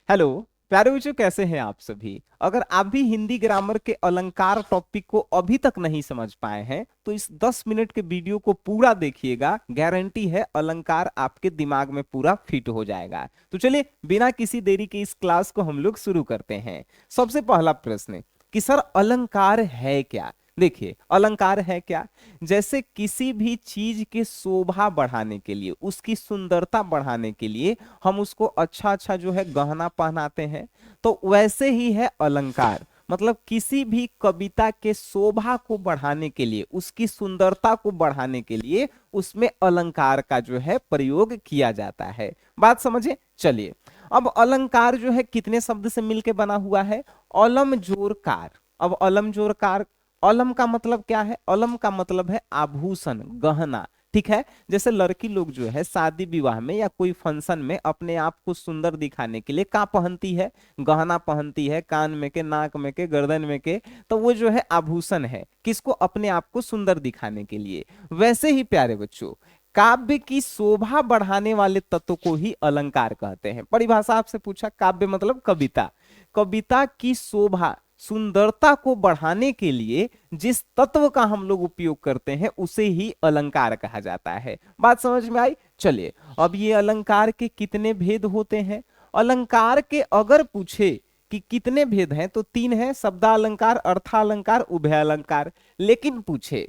Hello प्यारे बच्चों, कैसे हैं आप सभी। अगर आप भी हिंदी ग्रामर के अलंकार टॉपिक को अभी तक नहीं समझ पाए हैं तो इस 10 मिनट के वीडियो को पूरा देखिएगा। गारंटी है अलंकार आपके दिमाग में पूरा फिट हो जाएगा। तो चलिए बिना किसी देरी के इस क्लास को हम लोग शुरू करते हैं। सबसे पहला प्रश्न कि सर अलंकार है क्या। देखिए अलंकार है क्या, जैसे किसी भी चीज के शोभा बढ़ाने के लिए, उसकी सुंदरता बढ़ाने के लिए हम उसको अच्छा अच्छा जो है गहना पहनाते हैं, तो वैसे ही है अलंकार। मतलब किसी भी कविता के शोभा को बढ़ाने के लिए, उसकी सुंदरता को बढ़ाने के लिए उसमें अलंकार का जो है प्रयोग किया जाता है। बात समझे। चलिए अब अलंकार जो है कितने शब्द से मिलके बना हुआ है। अलम जोर कार। अब अलम जोर कार, अलम का मतलब क्या है। अलम का मतलब है आभूषण, गहना। ठीक है। जैसे लड़की लोग जो है शादी विवाह में या कोई फंक्शन में अपने आप को सुंदर दिखाने के लिए क्या पहनती है, गहना पहनती है, कान में के, नाक में के, गर्दन में के। तो वो जो है आभूषण है, किसको, अपने आप को सुंदर दिखाने के लिए। वैसे ही प्यारे बच्चों काव्य की शोभा बढ़ाने वाले तत्व को ही अलंकार कहते हैं। परिभाषा आपसे पूछा, काव्य मतलब कविता, कविता की शोभा, सुंदरता को बढ़ाने के लिए जिस तत्व का हम लोग उपयोग करते हैं उसे ही अलंकार कहा जाता है। बात समझ में आई। चलिए अब ये अलंकार के कितने भेद होते हैं। अलंकार के अगर पूछे कि कितने भेद हैं तो 3 हैं, शब्दालंकार, अर्थालंकार, उभयालंकार। लेकिन पूछे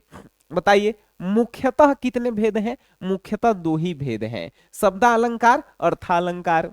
बताइए मुख्यतः कितने भेद हैं, मुख्यतः 2 ही भेद हैं, शब्दालंकार, अर्थालंकार।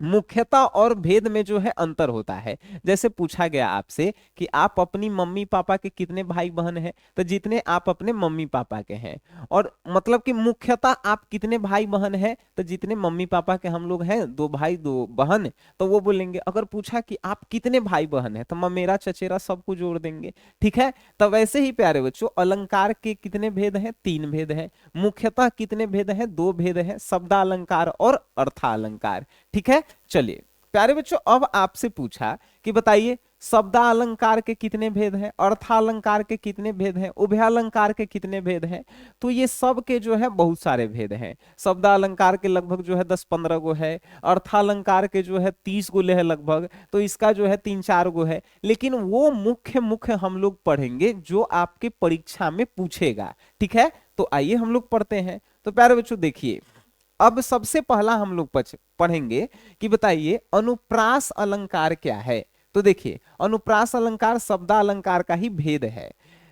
मुख्यता और भेद में जो है अंतर होता है। जैसे पूछा गया आपसे कि आप अपनी मम्मी पापा के कितने भाई बहन हैं, तो जितने आप अपने मम्मी पापा के हैं। और मतलब कि मुख्यता आप कितने भाई बहन हैं, तो जितने मम्मी पापा के हम लोग हैं, 2 भाई 2 बहन, तो वो बोलेंगे। अगर पूछा कि आप कितने भाई बहन हैं, तो ममेरा चचेरा सबको जोड़ देंगे। ठीक है। तो वैसे ही प्यारे बच्चों अलंकार के कितने भेद हैं, 3 भेद हैं। मुख्यतः कितने भेद हैं, 2 भेद हैं, शब्दालंकार और अर्थालंकार। ठीक है। चलिए प्यारे बच्चों अब आपसे पूछा कि बताइए शब्दालंकार के कितने भेद हैं, अर्थालंकार के कितने भेद हैं, उभयालंकार के कितने भेद हैं। तो ये सब के जो है बहुत सारे भेद हैं। शब्दालंकार के लगभग जो है 10-15 गो है, अर्थालंकार के जो है 30 गो है लगभग, तो इसका जो है 3-4 गो है। लेकिन वो मुख्य मुख्य हम लोग पढ़ेंगे जो आपके परीक्षा में पूछेगा। ठीक है। तो आइए हम लोग पढ़ते हैं। तो प्यारे बच्चों देखिए अब सबसे पहला हम लोग पढ़ेंगे कि बताइए अनुप्रास अलंकार क्या है। तो देखिए अनुप्रास अलंकार शब्दालंकार का ही भेद है।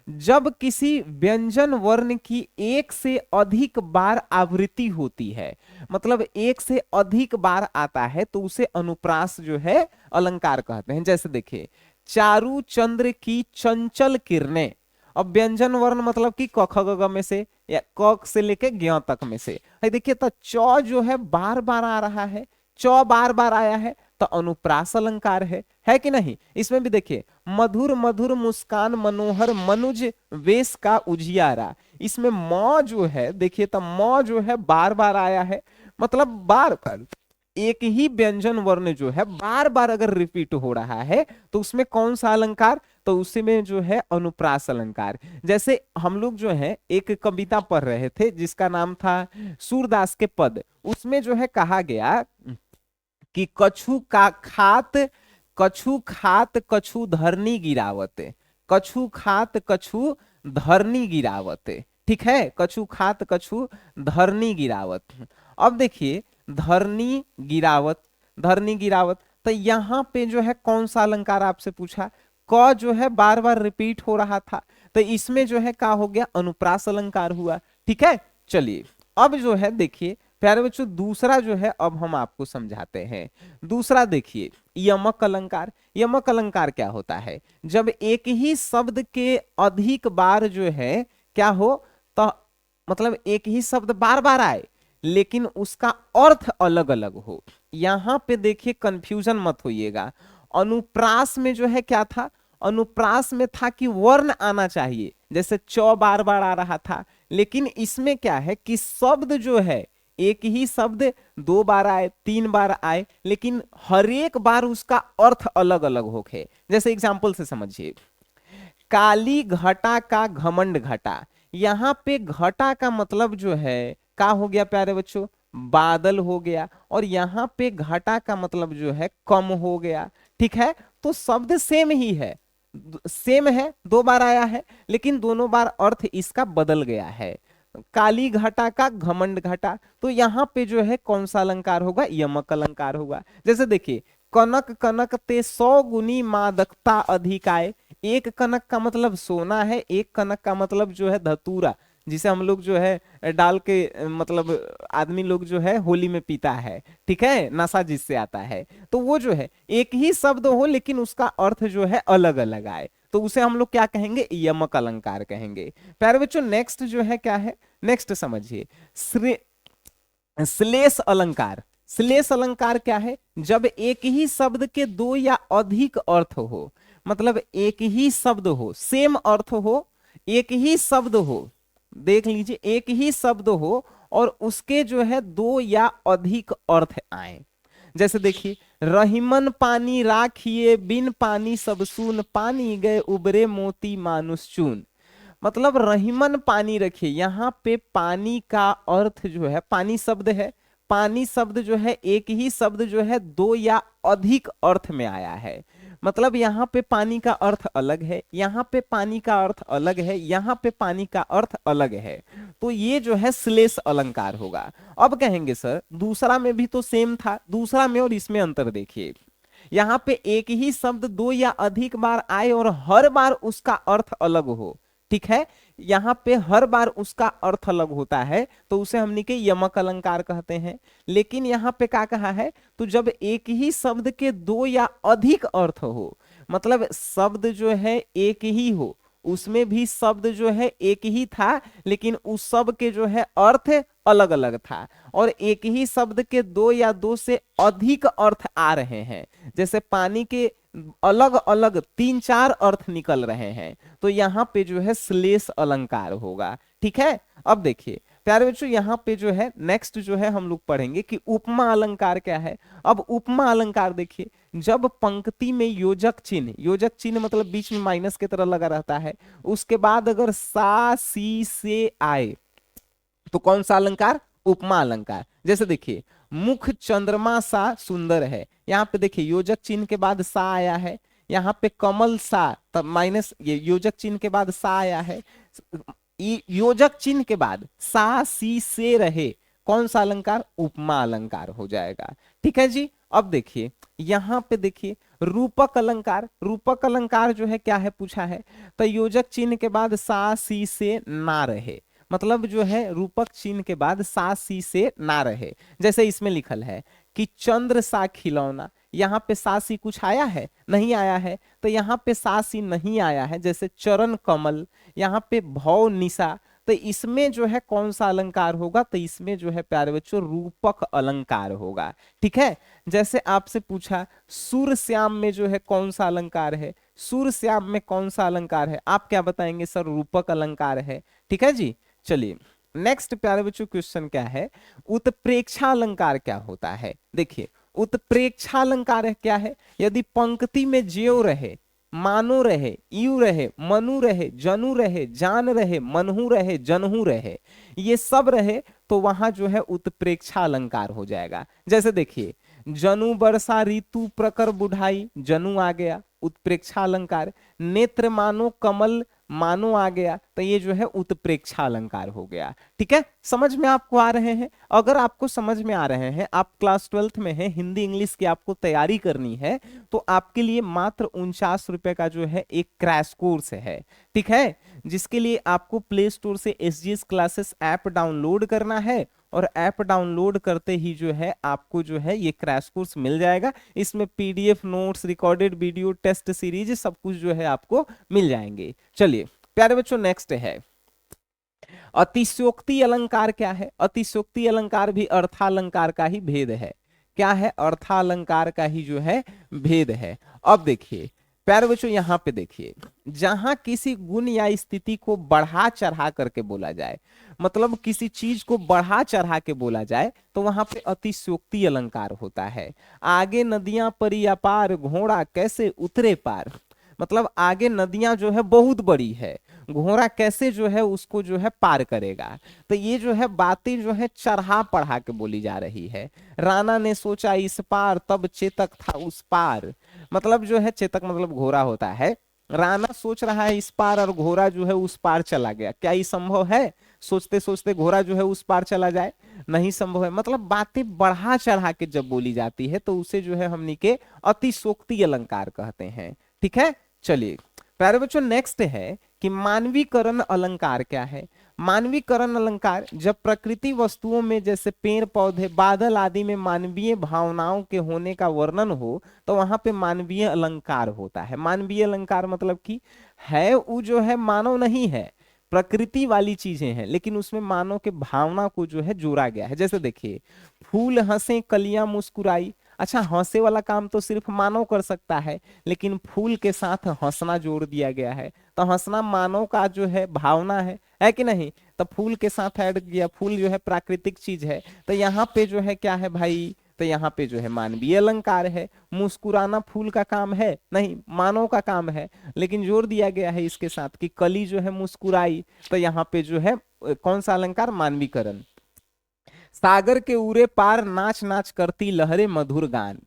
जब किसी व्यंजन वर्ण की एक से अधिक बार आवृत्ति होती है, मतलब एक से अधिक बार आता है, तो उसे अनुप्रास जो है अलंकार कहते हैं। जैसे देखिए चारु चंद्र की चंचल किरणें। अब व्यंजन वर्ण मतलब कि क ख ग घ में से या क से लेके ज्ञ तक में से देखिए तो च जो है बार बार आ रहा है, च बार बार आया है, तो अनुप्रास अलंकार है कि नहीं। इसमें भी देखिए मधुर मधुर मुस्कान मनोहर मनुज वेश का उजियारा, इसमें म जो है देखिए तो म जो है बार बार आया है, मतलब बार बार एक ही व्यंजन वर्ण जो है बार बार अगर रिपीट हो रहा है तो उसमें कौन सा अलंकार, तो उसी में जो है अनुप्रास अलंकार। जैसे हम लोग जो है एक कविता पढ़ रहे थे जिसका नाम था सूरदास के पद, उसमें जो है कहा गया कि कछु का खात, कछु खात कछु धरनी गिरावत, कछु खात कछु धरनी गिरावत। ठीक है। कछु खात कछु धरनी गिरावत। अब देखिए धरनी गिरावत, धरनी गिरावत, तो यहां पे जो है कौन सा अलंकार आपसे पूछा, क जो है बार बार रिपीट हो रहा था, तो इसमें जो है क्या हो गया, अनुप्रास अलंकार हुआ। ठीक है। चलिए अब जो है देखिए प्यारे बच्चों दूसरा जो है अब हम आपको समझाते हैं। दूसरा देखिए यमक अलंकार। यमक अलंकार क्या होता है, जब एक ही शब्द के अधिक बार जो है क्या हो, तो मतलब एक ही शब्द बार बार आए लेकिन उसका अर्थ अलग अलग हो। यहां पे देखिए कंफ्यूजन मत होइएगा। अनुप्रास में जो है क्या था, अनुप्रास में था कि वर्ण आना चाहिए, जैसे च बार बार आ रहा था। लेकिन इसमें क्या है कि शब्द जो है एक ही शब्द 2 बार आए, 3 बार आए, लेकिन हर एक बार उसका अर्थ अलग अलग होके। जैसे एग्जांपल से समझिए काली घटा का घमंड घटा, यहां पे घटा का मतलब जो है क्या हो गया प्यारे बच्चों, बादल हो गया, और यहाँ पे घटा का मतलब जो है कम हो गया। ठीक है, तो शब्द सेम ही है, सेम है, दो बार आया है, लेकिन दोनों बार अर्थ इसका बदल गया है। काली घटा का घमंड घटा, तो यहाँ पे जो है कौन सा अलंकार होगा, यमक अलंकार होगा। जैसे देखिए, कनक कनक ते 100 गुनी मादकता अधिकाय। एक कनक का मतलब सोना है, एक कनक का मतलब जो है धतूरा, जिसे हम लोग जो है डाल के मतलब आदमी लोग जो है होली में पीता है। ठीक है, नशा जिससे आता है, तो वो जो है एक ही शब्द हो लेकिन उसका अर्थ जो है अलग अलग आए, तो उसे हम लोग क्या कहेंगे, यमक अलंकार कहेंगे। प्यारे बच्चों, नेक्स्ट जो है क्या है, नेक्स्ट समझिए, श्लेष अलंकार। श्लेष अलंकार क्या है, जब एक ही शब्द के दो या अधिक अर्थ हो, मतलब एक ही शब्द हो, सेम अर्थ हो, एक ही शब्द हो, देख लीजिए, एक ही शब्द हो और उसके जो है दो या अधिक अर्थ आए। जैसे देखिए, रहीमन पानी राखिए बिन पानी सब सून, पानी गए उबरे मोती मानुष चून। मतलब रहीमन पानी रखिए, यहाँ पे पानी का अर्थ जो है, पानी शब्द है, पानी शब्द जो है एक ही शब्द जो है दो या अधिक अर्थ में आया है। मतलब यहाँ पे पानी का अर्थ अलग है, यहाँ पे पानी का अर्थ अलग है, यहाँ पे पानी का अर्थ अलग है, तो ये जो है श्लेष अलंकार होगा। अब कहेंगे सर दूसरा में भी तो सेम था, दूसरा में और इसमें अंतर देखिए, यहाँ पे एक ही शब्द दो या अधिक बार आए और हर बार उसका अर्थ अलग हो। ठीक है, यहाँ पे हर बार उसका अर्थ अलग होता है, तो उसे हमने के यमक अलंकार कहते हैं। लेकिन यहाँ पे क्या कहा है, तो जब एक ही शब्द के दो या अधिक अर्थ हो, मतलब शब्द जो है एक ही हो, उसमें भी शब्द जो है एक ही था लेकिन उस सब के जो है अर्थ अलग अलग था, और एक ही शब्द के दो या दो से अधिक अर्थ आ रहे हैं, जैसे पानी के अलग अलग तीन चार अर्थ निकल रहे हैं, तो यहाँ पे जो है श्लेष अलंकार होगा। ठीक है, अब देखिए प्यारे बच्चों, यहाँ पे जो है नेक्स्ट जो है हम लोग पढ़ेंगे कि उपमा अलंकार क्या है। अब उपमा अलंकार देखिए, जब पंक्ति में योजक चिन्ह, योजक चिन्ह मतलब बीच में माइनस की तरह लगा रहता है, उसके बाद अगर सा सी से आए तो कौन सा अलंकार, उपमा अलंकार। जैसे देखिए, मुख चंद्रमा सा सुंदर है, यहाँ पे देखिए योजक चिन्ह के बाद सा आया है, यहाँ पे कमल सा, तब माइनस ये योजक चिन्ह के बाद सा आया है, योजक चिन्ह के बाद सा सी से रहे, कौन सा अलंकार, उपमा अलंकार हो जाएगा। ठीक है जी, अब देखिए यहाँ पे देखिए रूपक अलंकार। रूपक अलंकार जो है क्या है पूछा है, तो योजक चिन्ह के बाद सा सी से ना रहे, मतलब जो है रूपक चिन्ह के बाद सा सी से ना रहे। जैसे इसमें लिखल है कि चंद्र सा खिलौना, यहाँ पे सा सी कुछ आया है, नहीं आया है, तो यहाँ पे सा सी नहीं आया है। जैसे चरण कमल, यहाँ पे भव निशा, तो इसमें जो है कौन सा अलंकार होगा, तो इसमें जो है प्यारे बच्चों रूपक अलंकार होगा। ठीक है, जैसे आपसे पूछा सूर श्याम में जो है कौन सा अलंकार है, सूर श्याम में कौन सा अलंकार है, आप क्या बताएंगे, सर रूपक अलंकार है। ठीक है जी, चलिए नेक्स्ट प्यारे बच्चों क्वेश्चन क्या है, उत्प्रेक्षा अलंकार क्या होता है। देखिए उत्प्रेक्षा अलंकार है क्या है, यदि पंक्ति में ज्यो रहे, मानो रहे, यू रहे, मनु रहे, जनु रहे, जान रहे, मनहु रहे, जनहु रहे, ये सब रहे, तो वहां जो है उत्प्रेक्षा अलंकार हो जाएगा। जैसे देखिए, जनु वर्षा ऋतु प्रकर बुढ़ाई, जनु आ गया उत्प्रेक्षा अलंकार, नेत्र मानो कमल, मानो आ गया, तो ये जो है उत्प्रेक्षा अलंकार हो गया। ठीक है, समझ में आपको आ रहे हैं। अगर आपको समझ में आ रहे हैं, आप क्लास 12th में हैं, हिंदी इंग्लिश की आपको तैयारी करनी है, तो आपके लिए मात्र 49 रुपए का जो है एक क्रैश कोर्स है। ठीक है, जिसके लिए आपको प्ले स्टोर से SGS क्लासेस ऐप डाउनलोड करना है, और ऐप डाउनलोड करते ही जो है आपको जो है ये क्रैश कोर्स मिल जाएगा। इसमें PDF notes, recorded video, test series सब कुछ जो है आपको मिल जाएंगे। चलिए प्यारे बच्चों, नेक्स्ट है अतिशयोक्ति अलंकार क्या है। अतिशयोक्ति अलंकार भी अर्थालंकार का ही भेद है। क्या है, अर्थालंकार का ही जो है भेद है। अब देखिए प्यारे बच्चों, यहाँ पे देखिए, जहां किसी गुण या स्थिति को बढ़ा चढ़ा करके बोला जाए, मतलब किसी चीज को बढ़ा चढ़ा के बोला जाए, तो वहां पे अतिशयोक्ति अलंकार होता है। आगे नदियां परी अपार, घोड़ा कैसे उतरे पार, मतलब आगे नदियां जो है बहुत बड़ी है, घोड़ा कैसे जो है उसको जो है पार करेगा। तो ये जो है बातें जो है चढ़ा पढ़ा के बोली जा रही है। राणा ने सोचा इस पार, तब चेतक था उस पार। मतलब जो है चेतक मतलब घोड़ा होता है। राणा सोच रहा है इस पार और घोड़ा जो है उस पार चला गया। क्या ये संभव है? सोचते सोचते घोड़ा जो है उस पार चला जाए? नहीं संभव है। मतलब बातें बढ़ा चढ़ा के जब बोली जाती है तो उसे जो है हमनी के अतिशोक्ति अलंकार कहते हैं। ठीक है, चलिए प्यारे बच्चों नेक्स्ट है कि मानवीकरण अलंकार क्या है। मानवीकरण अलंकार जब प्रकृति वस्तुओं में जैसे पेड़ पौधे बादल आदि में मानवीय भावनाओं के होने का वर्णन हो तो वहां पे मानवीय अलंकार होता है। मानवीय अलंकार मतलब कि है वो जो है मानव नहीं है, प्रकृति वाली चीजें हैं, लेकिन उसमें मानव के भावना को जो है जोड़ा गया है। जैसे देखिए फूल हंसे कलियां मुस्कुराई। अच्छा, हंसे वाला काम तो सिर्फ मानव कर सकता है, लेकिन फूल के साथ हंसना जोड़ दिया गया है। तो हंसना मानव का जो है भावना है कि नहीं? तो फूल के साथ ऐड किया, फूल जो है प्राकृतिक चीज है। तो यहाँ पे जो है क्या है भाई? तो यहाँ पे जो है मानवीय अलंकार है। मुस्कुराना फूल का काम है नहीं, मानव का काम है, लेकिन जोड़ दिया गया है इसके साथ कि कली जो है मुस्कुराई। तो यहाँ पे जो है कौन सा अलंकार? मानवीकरण। सागर के उरे पार नाच नाच करती लहरें मधुर गान।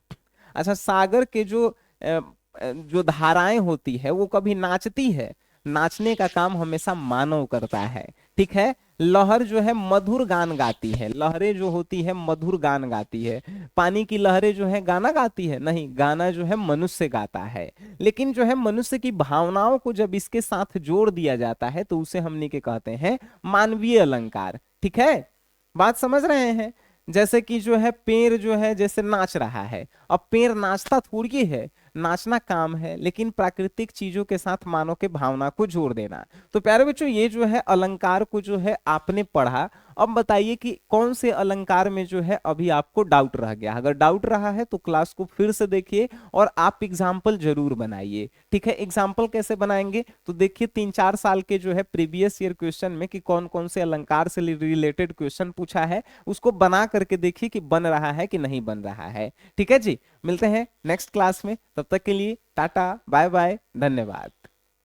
अच्छा, सागर के जो धाराएं होती है वो कभी नाचती है? नाचने का काम हमेशा मानव करता है। ठीक है। लहर जो है मधुर गान गाती है, लहरें जो होती है मधुर गान गाती है। पानी की लहरें जो है गाना गाती है? नहीं, गाना जो है मनुष्य गाता है। लेकिन जो है मनुष्य की भावनाओं को जब इसके साथ जोड़ दिया जाता है तो उसे हमने के कहते हैं मानवीय अलंकार। ठीक है, बात समझ रहे हैं? जैसे कि जो है पेड़ जो है जैसे नाच रहा है। अब पेड़ नाचता थोड़ी है, नाचना काम है, लेकिन प्राकृतिक चीजों के साथ मानव के भावना को जोड़ देना। तो प्यारे बच्चों ये जो है अलंकार को जो है आपने पढ़ा। अब बताइए कि कौन से अलंकार में जो है अभी आपको डाउट रह गया। अगर डाउट रहा है तो क्लास को फिर से देखिए और आप एग्जाम्पल जरूर बनाइए। ठीक है, एग्जाम्पल कैसे बनाएंगे? तो देखिए 3-4 साल के जो है प्रीवियस ईयर क्वेश्चन में कि कौन कौन से अलंकार से रिलेटेड क्वेश्चन पूछा है, उसको बना करके देखिए कि बन रहा है कि नहीं बन रहा है। ठीक है जी, मिलते हैं नेक्स्ट क्लास में। तब तक के लिए टाटा बाय बाय, धन्यवाद।